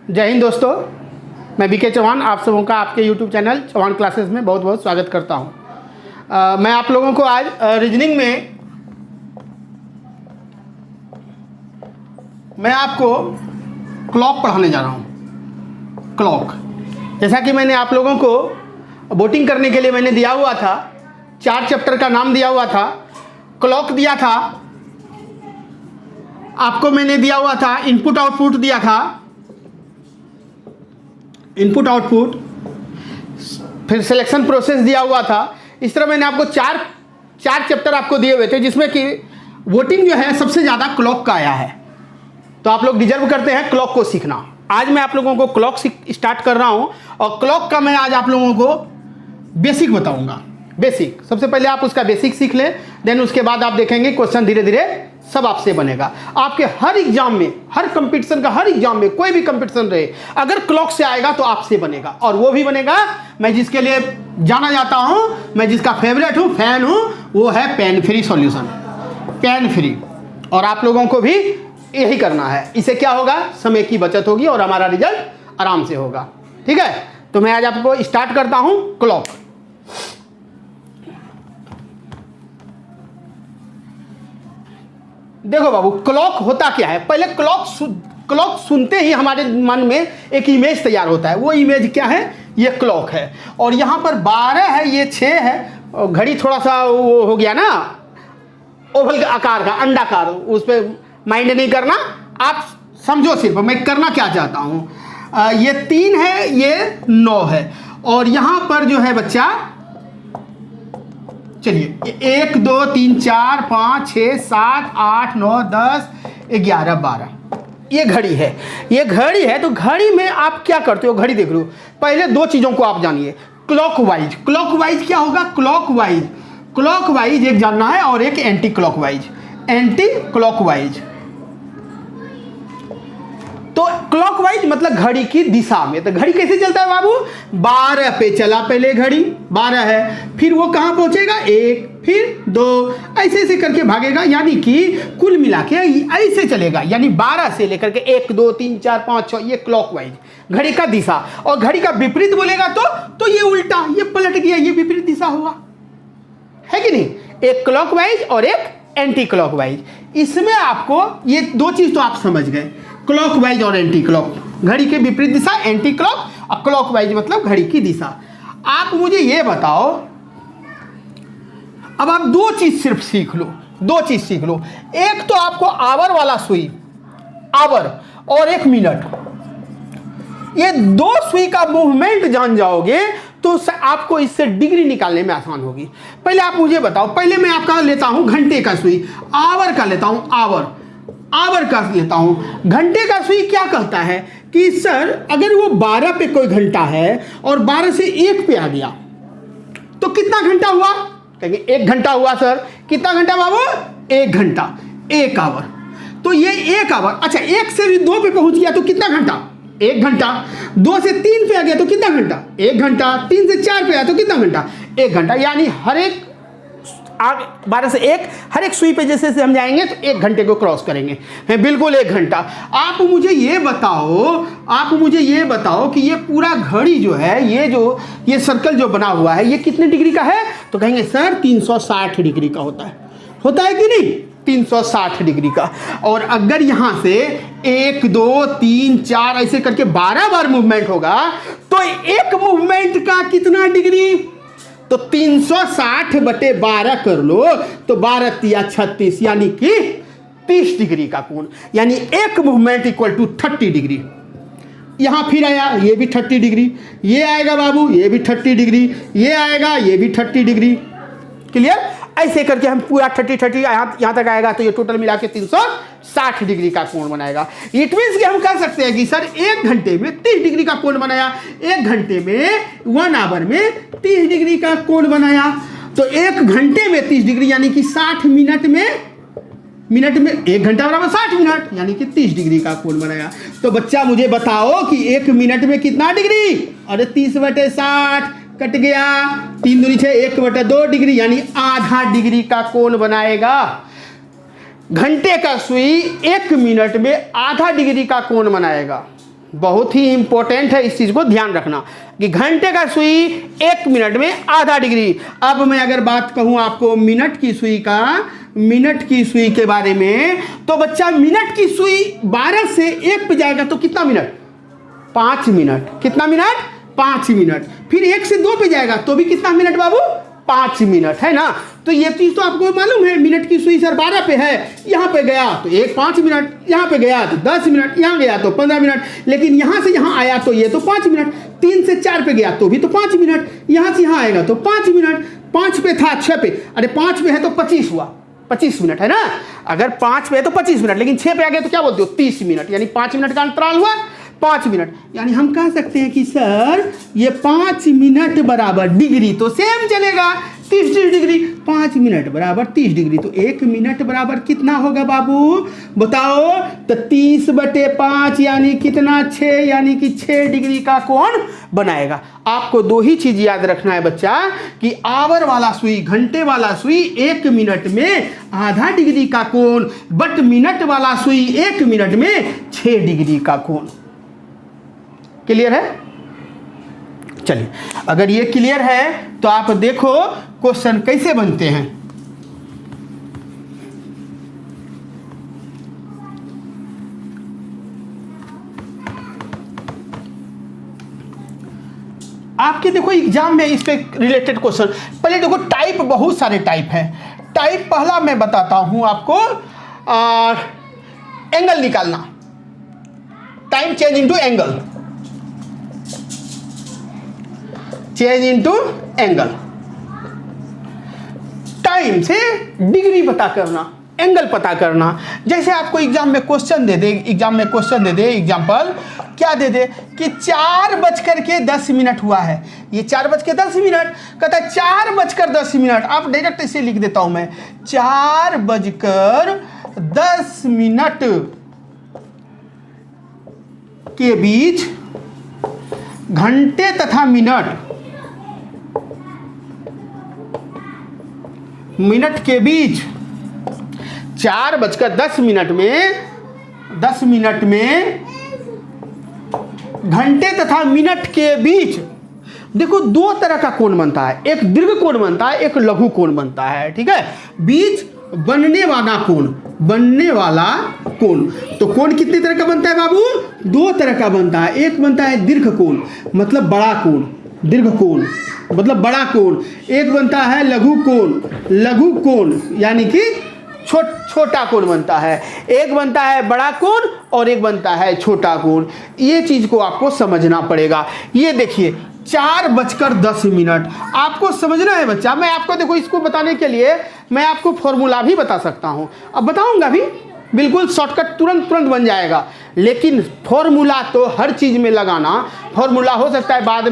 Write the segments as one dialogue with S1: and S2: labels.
S1: जय हिंद दोस्तों, मैं बीके चौहान आप सबों का आपके YouTube चैनल चौहान क्लासेस में बहुत बहुत स्वागत करता हूं। मैं आप लोगों को आज रीजनिंग में मैं आपको क्लॉक पढ़ाने जा रहा हूं। क्लॉक, जैसा कि मैंने आप लोगों को वोटिंग करने के लिए मैंने दिया हुआ था, 4 चैप्टर का नाम दिया हुआ था, क्लॉक दिया था आपको, मैंने दिया हुआ था इनपुट आउटपुट दिया था, इनपुट आउटपुट, फिर सिलेक्शन प्रोसेस दिया हुआ था। इस तरह मैंने आपको चार चैप्टर आपको दिए हुए थे, जिसमें कि वोटिंग जो है सबसे ज़्यादा क्लॉक का आया है। तो आप लोग डिजर्व करते हैं क्लॉक को सीखना। आज मैं आप लोगों को क्लॉक स्टार्ट कर रहा हूं और क्लॉक का मैं आज आप लोगों को बेसिक बताऊंगा। बेसिक, सबसे पहले आप उसका बेसिक सीख लें, देन उसके बाद आप देखेंगे क्वेश्चन धीरे धीरे सब आपसे बनेगा। आपके हर एग्जाम में, हर कंपटीशन का, हर एग्जाम में कोई भी कंपटीशन रहे, अगर क्लॉक से आएगा तो आपसे बनेगा, और वो भी बनेगा मैं जिसके लिए जाना जाता हूं, मैं जिसका फेवरेट हूं, फैन हूं, वो है pain free solution, pain free. और आप लोगों को भी यही करना है। इससे क्या होगा, समय की बचत होगी और हमारा रिजल्ट आराम से होगा। ठीक है, तो मैं आज आपको स्टार्ट करता हूं क्लॉक। देखो बाबू, क्लॉक होता क्या है। पहले क्लॉक सुनते ही हमारे मन में एक इमेज तैयार होता है। वो इमेज क्या है, ये क्लॉक है। और यहाँ पर 12 है, ये 6 है। घड़ी थोड़ा सा वो हो गया ना, ओवल आकार का, अंडाकार, उस पर माइंड नहीं करना, आप समझो सिर्फ मैं करना क्या चाहता हूँ। ये 3 है, ये 9 है, और यहाँ पर जो है बच्चा, चलिए 1 2 3 4 5 6 7 8 9 10 11 12, ये घड़ी है। ये घड़ी है, तो घड़ी में आप क्या करते हो, घड़ी देख रहे हो। पहले 2 चीज़ों को आप जानिए, क्लॉकवाइज। क्लॉकवाइज क्या होगा, क्लॉकवाइज एक जानना है, और एक एंटी क्लॉकवाइज। एंटी क्लॉकवाइज, तो क्लॉकवाइज मतलब घड़ी की दिशा में। तो घड़ी कैसे चलता है बाबू, 12 पे चला, पहले घड़ी 12 है, फिर वो कहाँ पहुंचेगा, 1, फिर 2, ऐसे ऐसे करके भागेगा। यानी कि कुल मिला के ऐसे चलेगा, यानी 12 से लेकर के 1 2 3 4 5 6, ये क्लॉकवाइज घड़ी का दिशा। और घड़ी का विपरीत बोलेगा तो ये उल्टा, ये पलट गया, ये विपरीत दिशा हुआ, है कि नहीं। एक क्लॉकवाइज और एक एंटी क्लॉकवाइज। इसमें आपको ये 2 चीज तो आप समझ गए, क्लॉकवाइज और एंटी क्लॉक। घड़ी के विपरीत दिशा एंटी क्लॉक, और क्लॉकवाइज मतलब घड़ी की दिशा। आप मुझे ये बताओ, अब आप 2 चीज सिर्फ सीख लो, 2 चीज सीख लो। एक तो आपको आवर वाला सुई, आवर, और एक मिनट। ये 2 सुई का मूवमेंट जान जाओगे तो आपको इससे डिग्री निकालने में आसान होगी। पहले आप मुझे बताओ, पहले मैं आपका लेता हूं घंटे का सुई, आवर का लेता हूं, आवर का लेता हूं। घंटे का सुई क्या कहता है कि सर अगर वो 12 पे कोई घंटा है और 12 से 1 पे आ गया तो कितना घंटा हुआ, कहेंगे 1 घंटा हुआ सर। कितना घंटा बाबू, 1 घंटा, 1 आवर। तो ये 1 आवर, अच्छा 1 से भी 2 पे पहुंच गया तो कितना घंटा, 1 घंटा। 2 से 3 पे आ गया तो कितना घंटा, 1 घंटा। 3 से 4 पे आया तो कितना घंटा, 1 घंटा। यानी हर एक 12 से 1, हर एक सुई पे जैसे हम जाएंगे तो 1 घंटे को क्रॉस करेंगे, है बिल्कुल 1 घंटा। आप मुझे ये बताओ कि ये पूरा घड़ी जो है, ये सर्कल जो बना हुआ है, ये कितने डिग्री का है। तो कहेंगे सर 360 डिग्री का होता है कि नहीं, 360 डिग्री का। और अगर यहां से 1 2 3 4 ऐसे करके 12 बार मूवमेंट होगा तो एक मूवमेंट का कितना डिग्री, तो 360/12 कर लो, तो 12 तिया 36, यानी कि 30 डिग्री का कोण। यानी एक मूवमेंट इक्वल टू 30 डिग्री। यहां फिर आया, ये भी 30 डिग्री, ये आएगा बाबू, ये भी 30 डिग्री, ये आएगा, ये भी 30 डिग्री। क्लियर। ऐसे करके हम पूरा 30 यहाँ तक आएगा, तो ये टोटल मिला के 360 डिग्री का कोण बनाएगा। इट मीन्स कि हम कह सकते हैं कि सर 1 घंटे में 30 डिग्री का कोण बनाया, 1 घंटे में 1 आवर में 30 डिग्री का कोण बनाया। तो 1 घंटे में 30 डिग्री, यानी कि 60 मिनट में 1 घंटा बराबर 60 मिनट, यानी कि 30 डिग्री का कोण बनाया। तो बच्चा मुझे बताओ कि 1 मिनट में कितना डिग्री, अरे 30/60 कट गया, 3 दूनी 6, 1/2 डिग्री, यानी आधा डिग्री का कोण बनाएगा। घंटे का सुई 1 मिनट में आधा डिग्री का कोण बनाएगा। बहुत ही इंपॉर्टेंट है, इस चीज को ध्यान रखना कि घंटे का सुई 1 मिनट में आधा डिग्री। अब मैं अगर बात कहूं आपको मिनट की सुई के बारे में, तो बच्चा मिनट की सुई 12 से 1 पे जाएगा तो कितना मिनट? 5 मिनट। कितना मिनट? 5 मिनट। फिर 1 से 2 पे जाएगा तो भी कितना मिनट बाबू? 5 मिनट, है ना। तो ये चीज तो आपको मालूम है, मिनट की सुई सर 12 पे है, यहाँ पे गया तो 5 मिनट, यहाँ पे गया तो 10 मिनट, यहाँ गया तो 15 मिनट, लेकिन यहाँ से यहाँ आया तो ये तो 5 मिनट। 3 से 4 पे गया तो भी तो 5 मिनट, यहाँ से यहाँ आएगा तो 5 मिनट। 5 पे था 6 पे, अरे 5 पे है तो 25 हुआ, 25 मिनट, है ना। अगर 5 पे है तो 25 मिनट, लेकिन 6 पे आ गया तो क्या बोलते हो? 30 मिनट, यानी 5 मिनट का अंतराल हुआ 5 मिनट। यानी हम कह सकते हैं कि सर ये 5 मिनट बराबर डिग्री तो सेम चलेगा 30 डिग्री। 5 मिनट बराबर 30 डिग्री, तो 1 मिनट बराबर कितना होगा बाबू? बताओ। तो 30/5 यानी कितना? 6, यानी कि 6 डिग्री का कोण बनाएगा। आपको 2 ही चीज याद रखना है बच्चा कि आवर वाला सुई, घंटे वाला सुई 1 मिनट में आधा डिग्री का कोण, बट मिनट वाला सुई 1 मिनट में 6 डिग्री का कोण। क्लियर है? चलिए, अगर ये क्लियर है तो आप देखो क्वेश्चन कैसे बनते हैं। आपके देखो एग्जाम में इस पे रिलेटेड क्वेश्चन, पहले देखो टाइप, बहुत सारे टाइप हैं। टाइप पहला मैं बताता हूं आपको, एंगल निकालना, time change into angle, change into angle. Time से डिग्री पता करना, एंगल पता करना। जैसे आपको एग्जाम में क्वेश्चन दे दे, एग्जाम्पल क्या दे दे कि 4:10 हुआ है, ये 4:10, कहता है 4:10। आप डायरेक्ट इसे लिख देता हूं मैं, 4:10 के बीच घंटे तथा मिनट के बीच 4:10 में घंटे तथा मिनट के बीच देखो 2 तरह का कोण बनता है, एक दीर्घ कोण बनता है, एक लघु कोण बनता है, ठीक है। बीच बनने वाला कोण, तो कोण कितने तरह का बनता है बाबू? 2 तरह का बनता है। एक बनता है दीर्घ कोण, मतलब बड़ा कोण, दीर्घ कोण मतलब बड़ा कोण। एक बनता है लघु कोण यानी कि छोटा कोण बनता है। एक बनता है बड़ा कोण और एक बनता है छोटा कोण। ये चीज को आपको समझना पड़ेगा। ये देखिए 4:10 आपको समझना है बच्चा। मैं आपको देखो इसको बताने के लिए मैं आपको फॉर्मूला भी बता सकता हूं, अब बताऊंगा भी, बिल्कुल शॉर्टकट तुरंत बन जाएगा। लेकिन फॉर्मूला तो हर चीज में लगाना, फॉर्मूला हो सकता है बाद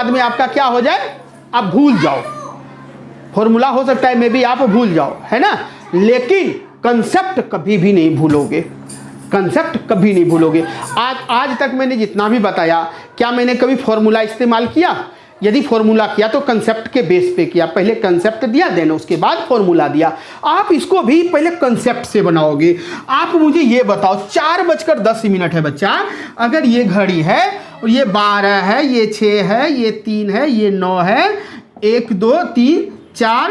S1: में आपका क्या हो जाए, आप भूल जाओ। फॉर्मूला हो सकता है मे भी आप भूल जाओ, है ना, लेकिन कंसेप्ट कभी भी नहीं भूलोगे। आज तक मैंने जितना भी बताया, क्या मैंने कभी फॉर्मूला इस्तेमाल किया? यदि फॉर्मूला किया तो कंसेप्ट के बेस पे किया। पहले कंसेप्ट दिया, देन उसके बाद फॉर्मूला दिया। आप इसको भी पहले कंसेप्ट से बनाओगे। आप मुझे ये बताओ, 4:10 है बच्चा। अगर ये घड़ी है और ये 12 है, ये 6 है, ये 3 है, ये 9 है, 1 2 3 4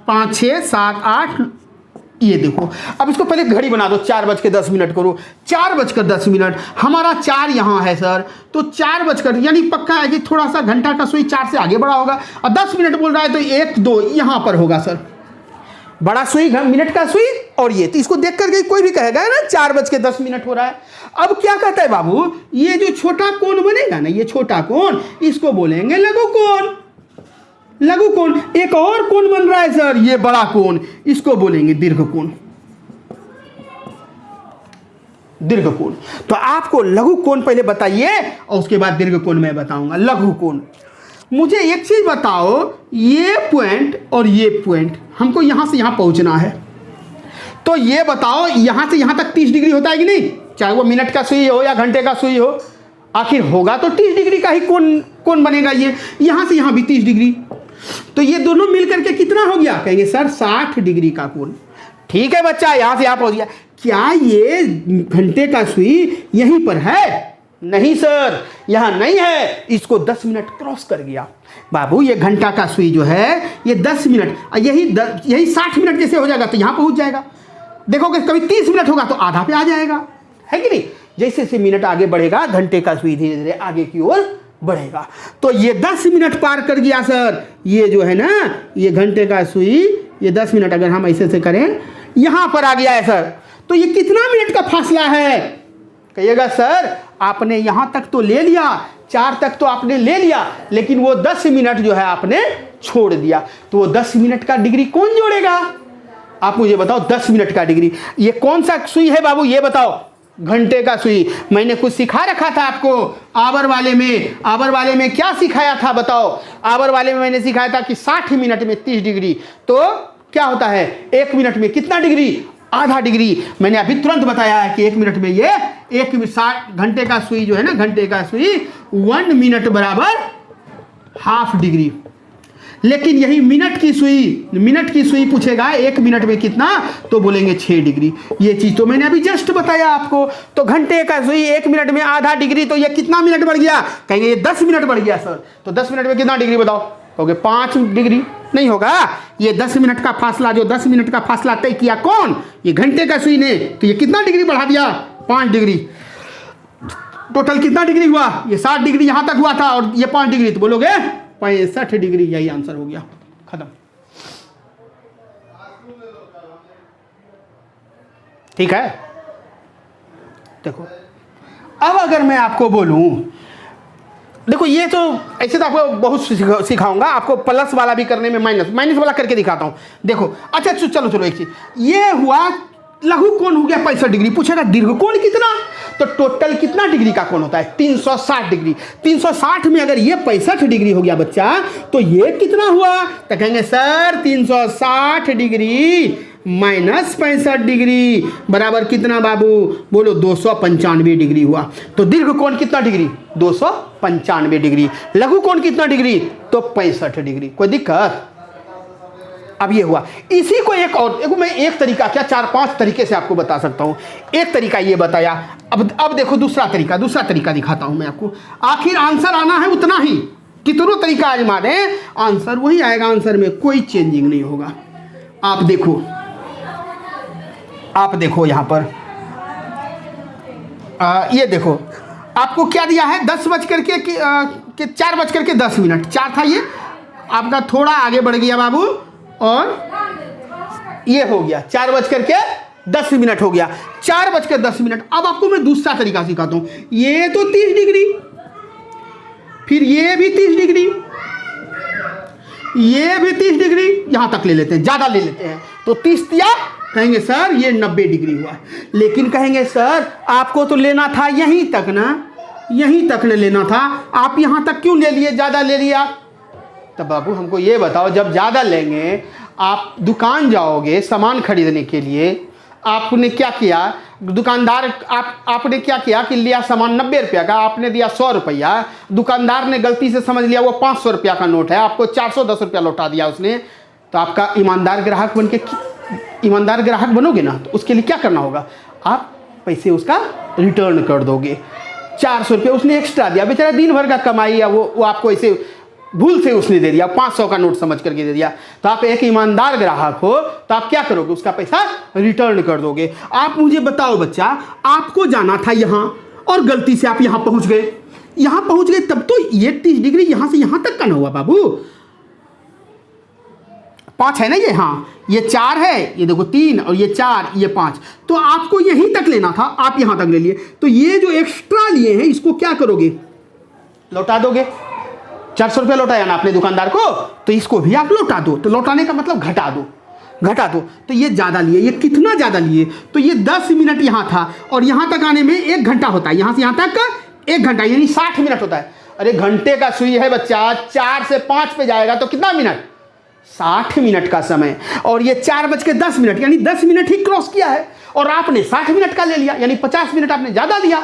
S1: 5 6 7 8, ये देखो। अब इसको पहले घड़ी बना दो, 4:10 करो। 4:10 हमारा 4 यहाँ है सर, तो 4 यानी पक्का है कि थोड़ा सा घंटा का सुई 4 से आगे बढ़ा होगा, और 10 मिनट बोल रहा है तो 1 2 यहाँ पर होगा सर, बड़ा सुई मिनट का सुई। और ये तो इसको देख करके कोई भी कहेगा ना 4:10 हो रहा है। अब क्या कहता है बाबू, ये जो छोटा कोण बनेगा ना, ये छोटा कोण, इसको बोलेंगे लघु कोण। एक और कोण बन रहा है सर, ये बड़ा कोण, इसको बोलेंगे दीर्घ कोण। तो आपको लघु कोण पहले बताइए और उसके बाद दीर्घ कोण मैं बताऊंगा। लघु कोण, मुझे एक चीज बताओ, ये पॉइंट और ये पॉइंट हमको यहां से यहां पहुंचना है, तो ये बताओ यहां से यहां तक 30 डिग्री होता है कि नहीं? चाहे वो मिनट का सुई हो या घंटे का सुई हो, आखिर होगा तो 30 डिग्री का ही कोण बनेगा। ये यहां से यहां भी 30 डिग्री, तो ये दोनों मिलकर के कितना हो गया? कहेंगे सर 60 डिग्री का कोण। ठीक है बच्चा, यहां से यहां पहुंच गया। क्या ये घंटे का सुई यहीं पर है? नहीं सर, यहाँ नहीं है, इसको 10 मिनट क्रॉस कर गया। बाबू ये घंटा का सुई जो है ये 10 मिनट, यही 60 मिनट जैसे हो जाएगा तो यहाँ पहुँच जाएगा। देखोगे कभी 30 मिनट होगा तो आधा पे आ जाएगा, है कि नहीं? जैसे जैसे मिनट आगे बढ़ेगा घंटे का सुई धीरे धीरे आगे की ओर बढ़ेगा। तो ये 10 मिनट पार कर गया सर, ये जो है ना ये घंटे का सुई, ये 10 मिनट अगर हम ऐसे से करें यहाँ पर आ गया है सर। तो ये कितना मिनट का फासला है? कहिएगा सर आपने यहाँ तक तो ले लिया, 4 तक तो आपने ले लिया, लेकिन वो 10 मिनट जो है आपने छोड़ दिया। तो वो 10 मिनट का डिग्री कौन जोड़ेगा? आप मुझे बताओ 10 मिनट का डिग्री ये कौन सा सुई है बाबू? ये बताओ। घंटे का सुई। मैंने कुछ सिखा रखा था आपको आवर वाले में। आवर वाले में क्या सिखाया था बताओ? आवर वाले में मैंने सिखाया था कि 60 मिनट में 30 डिग्री, तो क्या होता है 1 मिनट में कितना डिग्री? आधा डिग्री। मैंने अभी तुरंत बताया है कि 1 मिनट में ये 60 घंटे का सुई जो है ना, घंटे का सुई 1 मिनट बराबर हाफ डिग्री। लेकिन यही मिनट की सुई पूछेगा 1 मिनट में कितना, तो बोलेंगे 6 डिग्री। ये चीज तो मैंने अभी जस्ट बताया आपको। तो घंटे का सुई 1 मिनट में आधा डिग्री, तो ये कितना मिनट बढ़ गया? कहेंगे ये 10 मिनट बढ़ गया सर। तो 10 मिनट में कितना डिग्री बताओ? कहोगे 5 डिग्री। नहीं होगा, ये 10 मिनट का फासला, जो 10 मिनट का फासला तय किया कौन? ये घंटे का सुई ने। तो ये कितना डिग्री बढ़ा दिया? 5 डिग्री। टोटल कितना डिग्री हुआ? ये 60 डिग्री यहां तक हुआ था और ये 5 डिग्री, तो बोलोगे 65 डिग्री। यही आंसर हो गया, खत्म। ठीक है। देखो अब अगर मैं आपको बोलूं, देखो ये तो ऐसे तो आपको बहुत सिखाऊंगा, आपको प्लस वाला भी करने में माइनस वाला करके दिखाता हूं। देखो अच्छा चलो एक चीज, ये हुआ लघु कोण हो गया 65 डिग्री। पूछेगा दीर्घ कोण कितना? तो टोटल कितना डिग्री का कोण होता है? 360 डिग्री। 360 में अगर ये 65 डिग्री हो गया बच्चा, तो ये कितना हुआ? तो कहेंगे सर 360 डिग्री माइनस 65 डिग्री बराबर कितना बाबू? बोलो 295 डिग्री हुआ। तो दीर्घ कोण कितना डिग्री? 295 डिग्री। लघु कोण कितना डिग्री? तो 65 डिग्री। कोई दिक्कत? अब ये हुआ। इसी को एक और मैं एक तरीका क्या 4-5 तरीके से आपको बता सकता हूं। एक तरीका ये बताया, अब देखो दूसरा तरीका दिखाता हूं मैं आपको। आखिर आंसर आना है उतना ही, कितनों तरीका आजमा दें आंसर वही आएगा, आंसर में कोई चेंजिंग नहीं होगा। आप देखो यहां पर ये देखो आपको क्या दिया है? 10 बज करके 4 बज करके 10 मिनट 4 था, ये आपका थोड़ा आगे बढ़ गया बाबू, और ये हो गया 4 बज करके 10 मिनट हो गया। 4 बज के 10 मिनट। अब आपको मैं दूसरा तरीका सिखाता हूं। ये तो 30 डिग्री, फिर ये भी 30 डिग्री, ये भी 30 डिग्री, यहां तक ले लेते हैं, ज्यादा ले लेते हैं। तो 30 दिया, कहेंगे सर ये 90 डिग्री हुआ। लेकिन कहेंगे सर आपको तो लेना था यहीं तक ना, यहीं तक न लेना था, आप यहां तक क्यों ले लिए, ज्यादा ले लिया? तब बाबू हमको ये बताओ, जब ज़्यादा लेंगे, आप दुकान जाओगे सामान खरीदने के लिए, आपने क्या किया? दुकानदार आपने क्या किया कि लिया सामान 90 रुपया का, आपने दिया 100 रुपया, दुकानदार ने गलती से समझ लिया वो 500 रुपया का नोट है, आपको 410 रुपया लौटा दिया उसने। तो आपका ईमानदार ग्राहक बनोगे ना, तो उसके लिए क्या करना होगा? आप पैसे उसका रिटर्न कर दोगे। 400 रुपये उसने एक्स्ट्रा दिया, बेचारा दिन भर का कमाई है, वो आपको ऐसे भूल से उसने दे दिया, 500 का नोट समझ करके दे दिया। तो आप एक ईमानदार ग्राहक हो, तो आप क्या करोगे? उसका पैसा रिटर्न कर दोगे। आप मुझे बताओ बच्चा, आपको जाना था यहां और गलती से आप यहां पहुंच गए, तब तो ये 30 डिग्री यहां से यहां तक का ना हुआ बाबू। 5 है ना ये, हाँ ये 4 है, ये देखो 3 और ये 4, ये 5, तो आपको यहीं तक लेना था, आप यहां तक ले लिए। तो ये जो एक्स्ट्रा लिए हैं इसको क्या करोगे? लौटा दोगे। 400 रुपया लौटाया ना आपने दुकानदार को, तो इसको भी आप लौटा दो। तो लौटाने का मतलब घटा दो। तो ये ज़्यादा लिए, ये कितना ज़्यादा लिए? तो ये 10 मिनट यहाँ था और यहाँ तक आने में 1 घंटा होता है, यहाँ से यहाँ तक का 1 घंटा, यानी 60 मिनट होता है। अरे घंटे का सुई है बच्चा, 4 से 5 पे जाएगा तो कितना मिनट? 60 मिनट का समय। और ये 4 बज के 10 मिनट, यानी 10 मिनट ही क्रॉस किया है, और आपने 60 मिनट का ले लिया, यानी 50 मिनट आपने ज़्यादा लिया।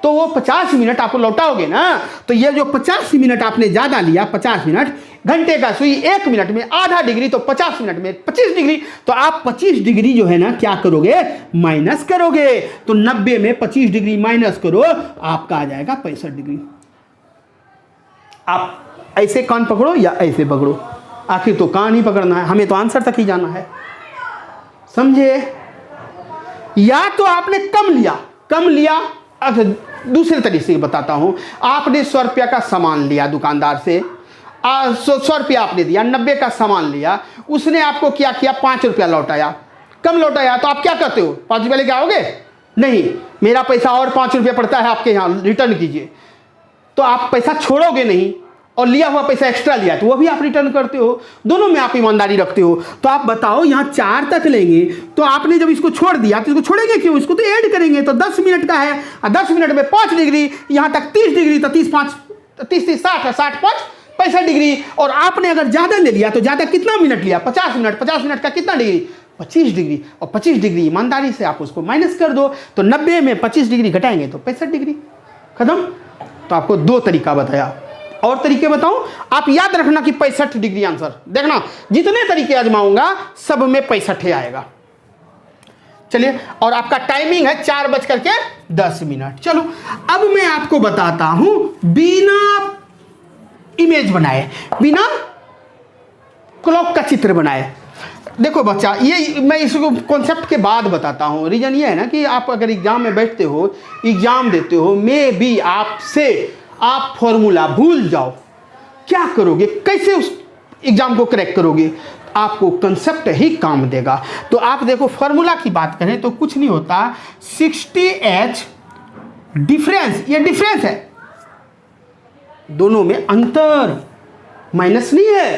S1: तो वो 50 मिनट आपको लौटाओगे ना, तो ये जो 50 मिनट आपने ज़्यादा लिया, 50 मिनट, घंटे का सुई 1 मिनट में आधा डिग्री, तो 50 मिनट में 25 डिग्री। तो आप 25 डिग्री जो है ना क्या करोगे, माइनस करोगे। तो 90 में 25 डिग्री माइनस करो, आपका आ जाएगा 65 डिग्री। आप ऐसे कान पकड़ो या ऐसे पकड़ो, आखिर तो कान ही पकड़ना है, हमें तो आंसर तक ही जाना है, समझे। या तो आपने कम लिया। अच्छा, दूसरे तरीके से बताता हूं, आपने 100 रुपया का सामान लिया दुकानदार से, 100 रुपया आपने दिया, 90 का सामान लिया, उसने आपको क्या किया, 5 रुपया लौटाया, कम लौटाया। तो आप क्या करते हो, 5 रुपया लेके आओगे, नहीं, मेरा पैसा और 5 रुपया पड़ता है आपके यहाँ, रिटर्न कीजिए। तो आप पैसा छोड़ोगे नहीं, और लिया हुआ पैसा एक्स्ट्रा लिया तो वो भी आप रिटर्न करते हो, दोनों में आप ईमानदारी रखते हो। तो आप बताओ, यहाँ 4 तक लेंगे, तो आपने जब इसको छोड़ दिया तो इसको छोड़ेंगे क्यों, इसको तो ऐड करेंगे। तो 10 मिनट का है, 10 मिनट में 5 डिग्री, यहाँ तक 30 डिग्री, तो 30 5 30 60 60 5 65 डिग्री। और आपने अगर ज़्यादा ले लिया तो ज़्यादा कितना मिनट लिया, 50 मिनट, 50 मिनट का कितना डिग्री, 25 डिग्री। और 25 डिग्री ईमानदारी से आप उसको माइनस कर दो, तो 90 में 25 डिग्री घटाएंगे तो 65 डिग्री, खत्म। तो आपको 2 तरीका बताया, और तरीके बताऊं, आप याद रखना कि 65 डिग्री आंसर। देखना, जितने तरीके आजमाऊंगा सब में 65 आएगा। चलिए, और आपका टाइमिंग है 4:10। चलो, अब मैं आपको बताता हूं बिना इमेज बनाए, बिना क्लॉक का चित्र बनाए। देखो बच्चा, ये मैं इसको कॉन्सेप्ट के बाद बताता हूँ। रीजन ये है ना कि आप अगर एग्जाम में बैठते हो, एग्जाम देते हो, मे भी आपसे आप फॉर्मूला भूल जाओ, क्या करोगे, कैसे उस एग्जाम को क्रैक करोगे, आपको कंसेप्ट ही काम देगा। तो आप देखो, फॉर्मूला की बात करें तो कुछ नहीं होता, 60H डिफरेंस, ये डिफरेंस है, दोनों में अंतर, माइनस नहीं है।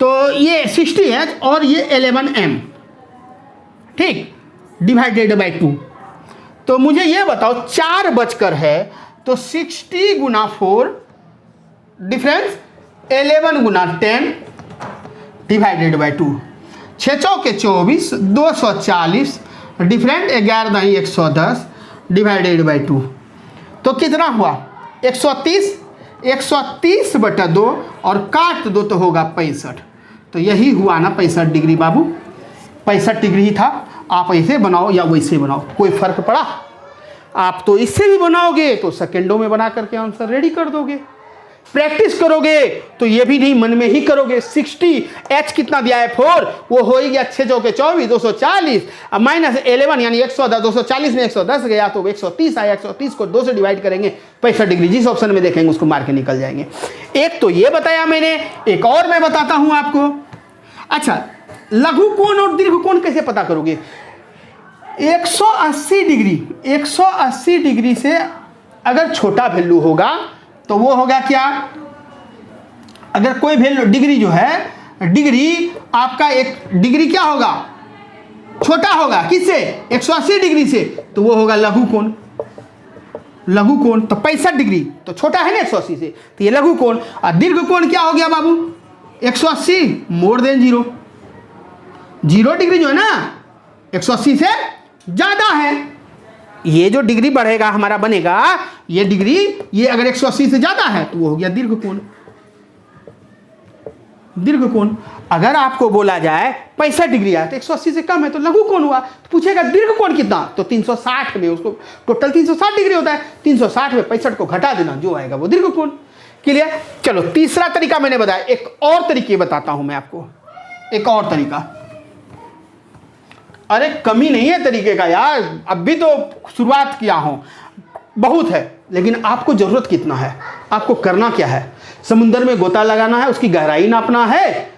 S1: तो ये 60H और ये 11M, ठीक, डिवाइडेड बाई 2। तो मुझे ये बताओ, 4 बजकर है तो 60 गुना 4 डिफरेंस 11 गुना 10 डिवाइडेड बाई 2, 6 चौके 24, 240 डिफरेंट 11 दाई 110 डिवाइडेड बाई 2। तो कितना हुआ, 130, 130/2 और काट दो तो होगा 65। तो यही हुआ ना 65 डिग्री बाबू, 65 डिग्री ही था। आप ऐसे बनाओ या वैसे बनाओ, कोई फर्क पड़ा। आप तो इससे भी बनाओगे तो सेकंडों में बना करके आंसर रेडी कर दोगे। प्रैक्टिस करोगे तो ये भी नहीं, मन में ही करोगे। 60H कितना दिया है 4, वो हो ही गया 6 चौके 24, 240 माइनस 11 यानी 110, 240 में 110 गया तो 130 आया। 130 को 2 से डिवाइड करेंगे, 65 डिग्री, जिस ऑप्शन में देखेंगे उसको मार के निकल जाएंगे। एक तो ये बताया मैंने, एक और मैं बताता हूं आपको। अच्छा, लघु कोण और दीर्घ कोण कैसे पता करोगे। 180 डिग्री से अगर छोटा वैल्यू होगा तो वो होगा क्या, अगर कोई वैल्यू डिग्री जो है, डिग्री आपका एक डिग्री क्या होगा, छोटा होगा, किससे, 180 डिग्री से, तो वो होगा लघु कोण। लघु कोण तो 65 डिग्री तो छोटा है ना 180 से, तो ये लघु कोण। और दीर्घ कोण क्या हो गया बाबू, 180 मोर देन 0, 0 डिग्री जो है ना 180 से ज्यादा है। ये जो डिग्री बढ़ेगा हमारा बनेगा, ये डिग्री, ये अगर 180 से ज्यादा है तो वो हो गया दीर्घ कोण। दीर्घ कोण, अगर आपको बोला जाए 65 डिग्री है तो 180 से कम है तो लघु कोण हुआ। तो पूछेगा दीर्घ कोण कितना, तो 360 में, उसको टोटल 360 डिग्री होता है, 360 में 65 को घटा देना, जो आएगा वो दीर्घ कोण। क्लियर। चलो, तीसरा तरीका मैंने बताया, एक और तरीके बताता हूं मैं आपको, एक और तरीका। अरे कमी नहीं है तरीके का यार, अब भी तो शुरुआत किया हूं, बहुत है, लेकिन आपको जरूरत कितना है, आपको करना क्या है। समुद्र में गोता लगाना है, उसकी गहराई नापना है,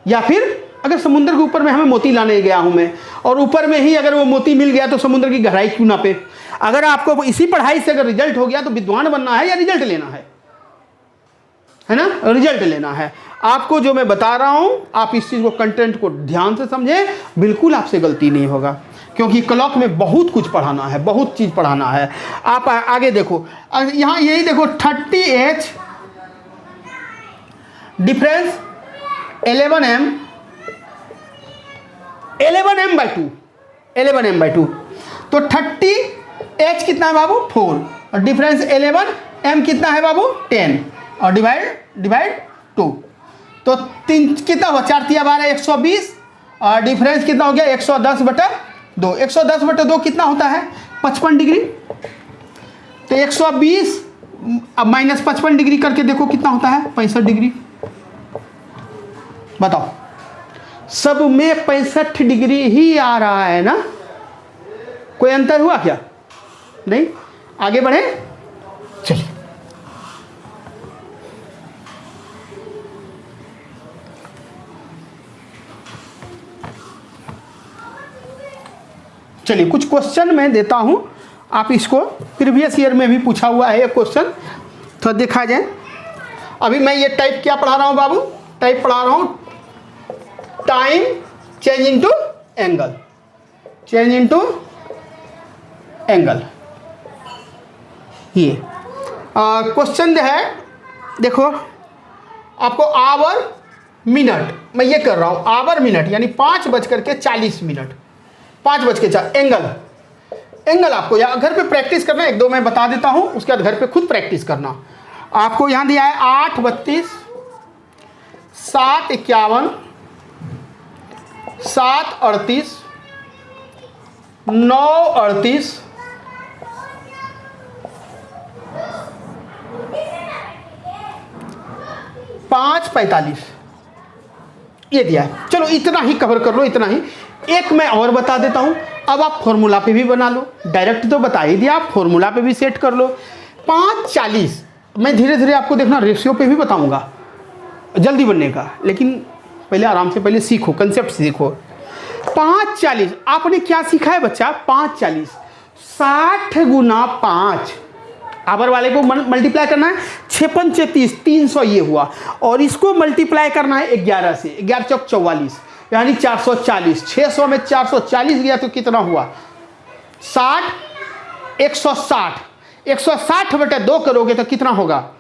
S1: या फिर अगर समुद्र के ऊपर में हमें मोती लाने गया हूं मैं, और ऊपर में ही अगर वो मोती मिल गया तो समुद्र की गहराई क्यों नापे। अगर आपको इसी पढ़ाई से अगर रिजल्ट हो गया तो विद्वान बनना है या रिजल्ट लेना है ना, रिजल्ट लेना है। आपको जो मैं बता रहा हूं, आप इस चीज को, कंटेंट को ध्यान से समझें, बिल्कुल आपसे गलती नहीं होगा, क्योंकि क्लॉक में बहुत कुछ पढ़ाना है, बहुत चीज पढ़ाना है। आप आगे देखो, यहां यही देखो, 30H difference 11M 11M/2, 11M/2। तो 30H कितना है बाबू 4, और डिफरेंस 11M कितना है बाबू 10, और डिवाइड 2। तो तीन कितना हुआ, 4 तिया 12 120, और डिफरेंस कितना हो गया 110/2। 110/2 कितना होता है 55 डिग्री। तो 120 अब माइनस 55 डिग्री करके देखो कितना होता है 65 डिग्री। बताओ, सब में 65 डिग्री ही आ रहा है ना, कोई अंतर हुआ क्या? नहीं। आगे बढ़े, चलिए। चलिए कुछ क्वेश्चन मैं देता हूं, आप इसको प्रीवियस ईयर में भी पूछा हुआ है ये क्वेश्चन, तो देखा जाए। अभी मैं ये टाइप क्या पढ़ा रहा हूं बाबू, टाइप पढ़ा रहा हूं time change into angle, change into angle. ये क्वेश्चन जो है देखो, आपको आवर मिनट, मैं ये कर रहा हूं आवर मिनट यानी 5:40, 5:4 एंगल। एंगल आपको या घर पे प्रैक्टिस करना, 1-2 मैं बता देता हूं, उसके बाद घर पे खुद प्रैक्टिस करना। आपको यहां दिया है 8:32, 7:51, 7:38, 9:38, 5:45 ये दिया है। चलो इतना ही कवर कर लो, इतना ही। एक मैं और बता देता हूं, अब आप फॉर्मूला पे भी बना लो, डायरेक्ट तो बता ही दिया, आप फॉर्मूला पे भी सेट कर लो। 5:40 मैं धीरे धीरे आपको देखना रेशियो पे भी बताऊंगा जल्दी बनने का, लेकिन पहले आराम से पहले सीखो, कंसेप्ट सीखो। 5:40 आपने क्या सीखा है बच्चा, 5:40 60 गुना 5, आवर वाले को मल्टीप्लाई करना है, 6×5 = 300 ये हुआ, और इसको मल्टीप्लाई करना है 11 से, 11 × 4 = 44 यानी 440। 600 में 440 गया तो कितना हुआ 60, 160, 160/2 करोगे तो कितना होगा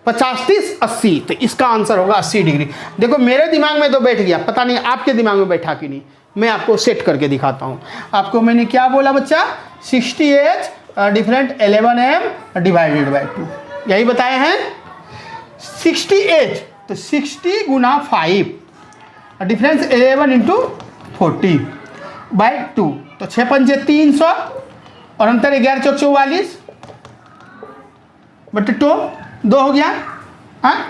S1: 50, 30, 80। तो इसका आंसर होगा 80 डिग्री। देखो मेरे दिमाग में तो बैठ गया, पता नहीं आपके दिमाग में बैठा कि नहीं, मैं आपको सेट करके दिखाता हूं। आपको मैंने क्या बोला बच्चा, 60H डिफरेंट 11M / 2 यही बताए हैं। 60H तो 60 गुना 5 डिफरेंस 11 × 40/2, तो 6×5 = 300 और अंतर 11 × 4 = 44/2 2 हो गया। हाँ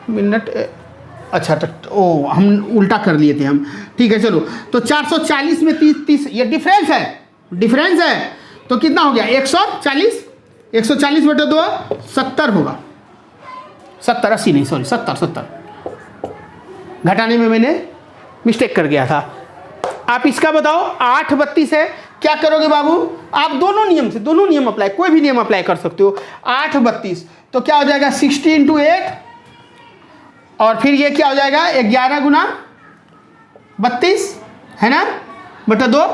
S1: मिनट, अच्छा ओ हम उल्टा कर लिए थे हम, ठीक है चलो। तो 440 में 30 ये डिफरेंस है, तो कितना हो गया 140, 140/2 70 होगा, 70 80 नहीं सॉरी 70 घटाने में मैंने मिस्टेक कर गया था। आप इसका बताओ 8:32 है, क्या करोगे बाबू आप दोनों नियम अप्लाई, कोई भी नियम अप्लाई कर सकते हो। 8:32 तो क्या हो जाएगा 60 × 8 और फिर ये क्या हो जाएगा 11 गुना 32 है ना बटा 2,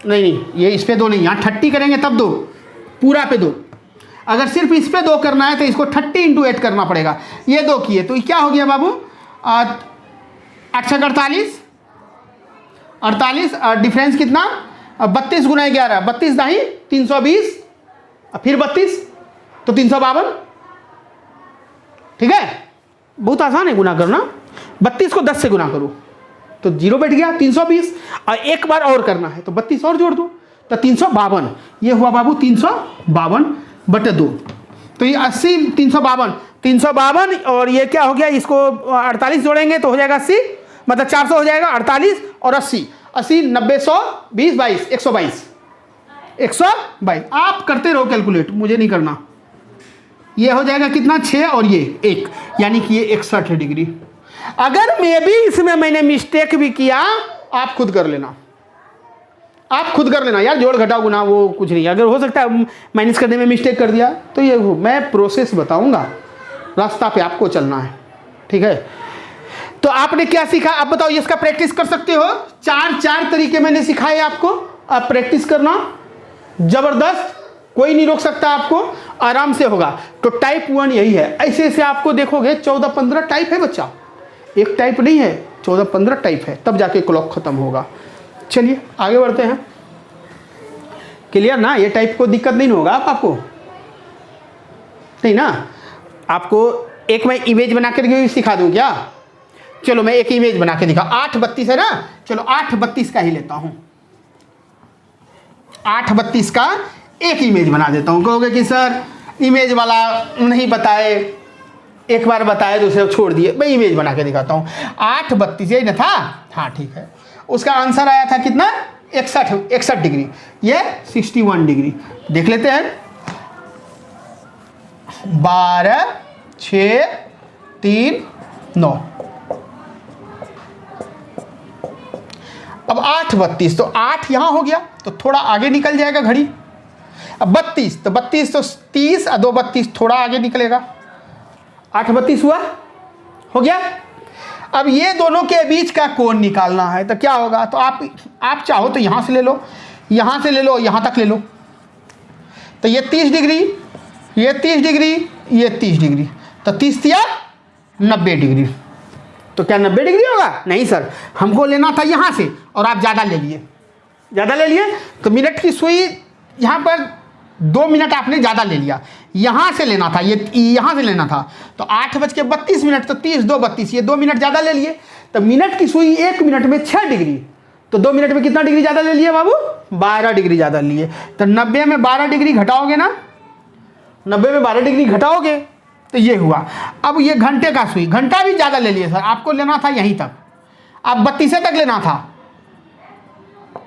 S1: नहीं ये इस पे 2 नहीं, यहाँ 30 करेंगे तब 2 पूरा पे 2। अगर सिर्फ इस पे 2 करना है तो इसको 30 × 8 करना पड़ेगा। ये 2 किए तो क्या हो गया बाबू 8 × 48 और डिफरेंस कितना 32 गुना 11 32 नहीं 320 फिर 32 तो 352। ठीक है बहुत आसान है गुना करना। 32 को 10 से गुना करो तो 0 बैठ गया 320 और एक बार और करना है तो 32 और जोड़ दो तो 352। ये हुआ बाबू 352/2। तो ये 80 352 और ये क्या हो गया इसको 48 जोड़ेंगे तो हो जाएगा 80 मतलब 400 हो जाएगा 48 और 80 90 100 20 22 122 आप करते रहो कैलकुलेट मुझे नहीं करना। ये हो जाएगा कितना 6 और ये 1 यानी कि ये 61 डिग्री। अगर मैं भी इसमें मैंने मिस्टेक भी किया आप खुद कर लेना यार जोड़ घटाओ गुना वो कुछ नहीं। अगर हो सकता है माइनस करने में मिस्टेक कर दिया तो ये मैं प्रोसेस बताऊंगा, रास्ता पे आपको चलना है। ठीक है तो आपने क्या सीखा आप बताओ। इसका प्रैक्टिस कर सकते हो। चार तरीके मैंने सिखाए आपको, आप प्रैक्टिस करना जबरदस्त, कोई नहीं रोक सकता आपको, आराम से होगा। तो टाइप 1 यही है। ऐसे ऐसे आपको देखोगे 14-15 टाइप है बच्चा, एक टाइप नहीं है 14-15 टाइप है, तब जाके क्लॉक खत्म होगा। चलिए आगे बढ़ते हैं। क्लियर ना, ये टाइप को दिक्कत नहीं होगा आपको। नहीं ना, आपको एक मैं इमेज बना कर सिखा दूं क्या? चलो मैं एक इमेज बना के दिखा। 8:32 है ना, चलो 8:32 का ही लेता हूं, 8:32 का एक इमेज बना देता हूं। कहोगे कि सर इमेज वाला नहीं बताए, एक बार बताए दूसरे छोड़ दिए। मैं इमेज बना के दिखाता हूं। 8:32 यही ना था? हाँ ठीक है। उसका आंसर आया था कितना? 61 डिग्री, ये 61 डिग्री। देख लेते हैं। 12, 6, 3, 9। अब 8:32, तो 8 यहां हो गया, तो थोड़ा आगे निकल जाएगा घड़ी। अब 32, तो 32 तो 30 और 2 32 थोड़ा आगे निकलेगा। 8:32 हुआ, हो गया। अब ये दोनों के बीच का कोण निकालना है, तो क्या होगा? तो आप चाहो तो यहां से ले लो, यहां से ले लो, यहां तक ले लो। तो ये 30 डिग्री, ये 30 डिग्री, ये 30 डिग्री, तो 30 या 90 डिग्री। तो क्या 90 डिग्री होगा? नहीं सर, हमको लेना था यहां से और आप ज़्यादा ले लिए, ज़्यादा ले लिए। तो मिनट की सुई यहाँ पर 2 मिनट आपने ज़्यादा ले लिया, यहाँ से लेना था, ये यहाँ से लेना था। तो 8:32, तो 30, 2 32, ये 2 मिनट ज़्यादा ले लिए। तो मिनट की सुई 1 मिनट में 6 डिग्री, तो 2 मिनट में कितना डिग्री ज़्यादा ले लिए बाबू? 12 डिग्री ज़्यादा लिए। तो 90 में 12 डिग्री घटाओगे ना, 90 में 12 डिग्री घटाओगे तो ये हुआ। अब ये घंटे का सुई, घंटा भी ज़्यादा ले लिए सर, आपको लेना था यहीं तक, आप 32 तक लेना था,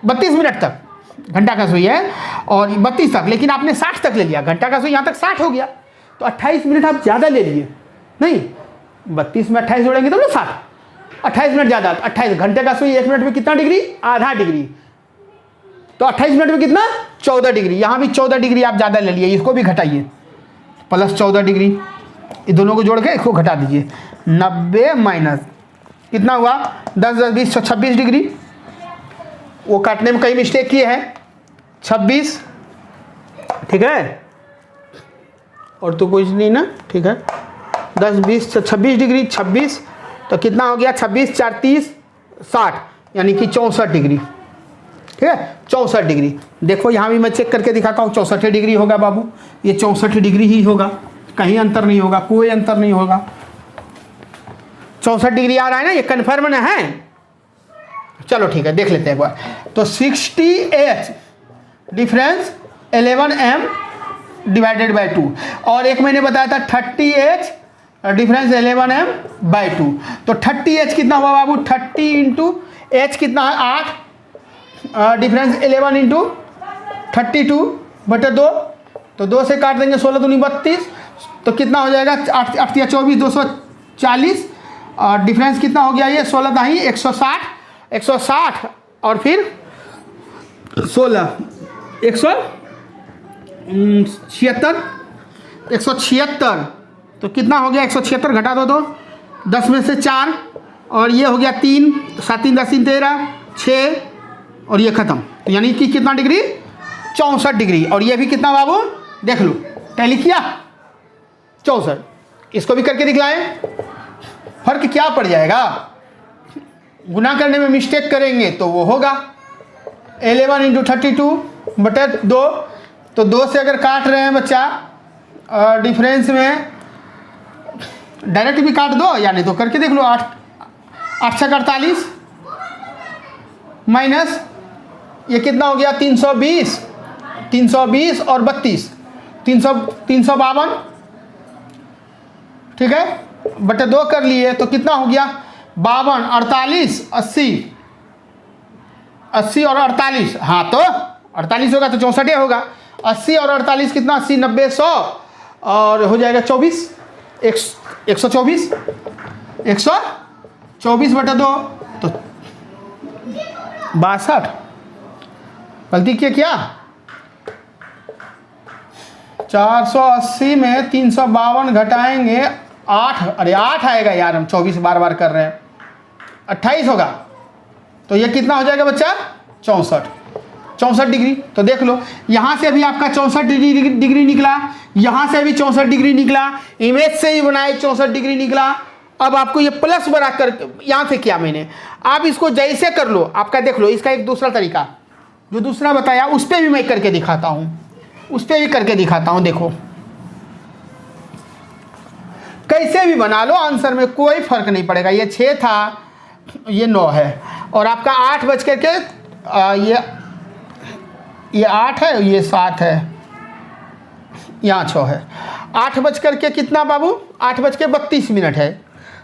S1: 32 मिनट तक घंटा का सुई है, और 32 तक, लेकिन आपने 60 तक ले लिया। घंटा का सुई यहाँ तक 60 हो गया, तो 28 मिनट आप ज़्यादा ले लिए। नहीं, 32 में 28 जोड़ेंगे तो ना 60, 28 मिनट ज़्यादा। 28 घंटे का सुई 1 मिनट में कितना डिग्री? आधा डिग्री। तो 28 मिनट में कितना? 14 डिग्री। यहाँ भी 14 डिग्री आप ज़्यादा ले लिए, इसको भी घटाइए, प्लस 14 डिग्री, ये दोनों को जोड़ के इसको घटा दीजिए। 90 माइनस कितना हुआ? 10, 10, 20, 26 डिग्री। वो काटने में कहीं मिस्टेक किए हैं, 26, ठीक है, और तो कुछ नहीं ना, ठीक है। 10, 20, 26 डिग्री, 26, तो कितना हो गया? 26, 4, 30, 60, यानी कि 64 डिग्री, ठीक है, 64 डिग्री। देखो यहाँ भी मैं चेक करके दिखाता हूँ, 64 डिग्री होगा बाबू, ये 64 डिग्री ही होगा, कहीं अंतर नहीं होगा, कोई अंतर नहीं होगा। 64 डिग्री आ रहा है ना, ये कन्फर्म ना है? चलो ठीक है, देख लेते हैं एक बार। तो 60H difference 11M divided by 2, और एक मैंने बताया था 30H डिफरेंस 11M/2। तो 30H कितना हुआ बाबू? 30 इंटू H कितना है? 8, डिफरेंस 11 इंटू 32/2, तो 2 से काट देंगे, 16 दूनी 32, तो कितना हो जाएगा? 8 या 24, 240, और डिफरेंस कितना हो गया? ये 16 दाही 160, और फिर 16 176, तो कितना हो गया? 176 घटा दो तो 10 में से 4, और ये हो गया 3, 7 3 10 3 13 6, और ये ख़त्म। तो यानी कि कितना डिग्री? 64 डिग्री। और ये भी कितना बाबू? देख लो, टैली किया, 64। इसको भी करके दिखलाएं, फर्क क्या पड़ जाएगा? गुना करने में मिस्टेक करेंगे तो वो होगा 11 इंटू 32/2, तो 2 से अगर काट रहे हैं बच्चा, डिफरेंस में डायरेक्ट भी काट दो, या नहीं तो करके देख लो। 8 6 48 माइनस ये कितना हो गया? 320 और 32, 352, ठीक है, बटे 2 कर लिए, तो कितना हो गया? 52, 48, 80 और 48, हाँ तो 48 होगा तो 64 होगा। 80 और 48 कितना? 80, 90, 100, और हो जाएगा 24, 124, 124/2, तो 62। गलती किया क्या? 480 में 352 घटाएंगे 8, अरे 8 आएगा यार, हम 24 बार बार कर रहे हैं, 28 होगा। तो ये कितना हो जाएगा बच्चा? 64 डिग्री। तो देख लो, यहाँ से भी आपका 64 डिग्री निकला, यहाँ से भी 64 डिग्री निकला, इमेज से ही बनाए 64 डिग्री निकला। अब आपको ये प्लस बना कर यहाँ से किया मैंने, आप इसको जैसे कर लो, आपका देख लो। इसका एक दूसरा तरीका जो दूसरा बताया, उस पर भी मैं करके दिखाता हूँ, उस पर भी करके दिखाता हूँ। देखो कैसे भी बना लो, आंसर में कोई फर्क नहीं पड़ेगा। ये 6 था, ये 9 है, और आपका 8 बज करके ये 8 है, ये 7 है, यहाँ 6 है। 8 बज करके कितना बाबू, 8 बज के 32 मिनट है।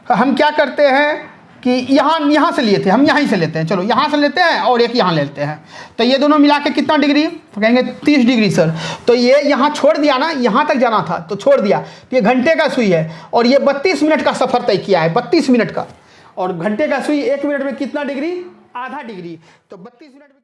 S1: हम क्या करते हैं कि यहाँ से लिए थे, हम यहाँ से लेते हैं, चलो यहाँ से लेते हैं और एक यहाँ लेते हैं, तो ये दोनों मिला के कितना डिग्री, तो कहेंगे 30 डिग्री सर। तो ये यहाँ छोड़ दिया ना, यहाँ तक जाना था तो छोड़ दिया, तो ये घंटे का सुई है, और ये 32 मिनट का सफ़र तय किया है, 32 मिनट का, और घंटे का सुई 1 मिनट में कितना डिग्री, आधा डिग्री, तो 32 मिनट में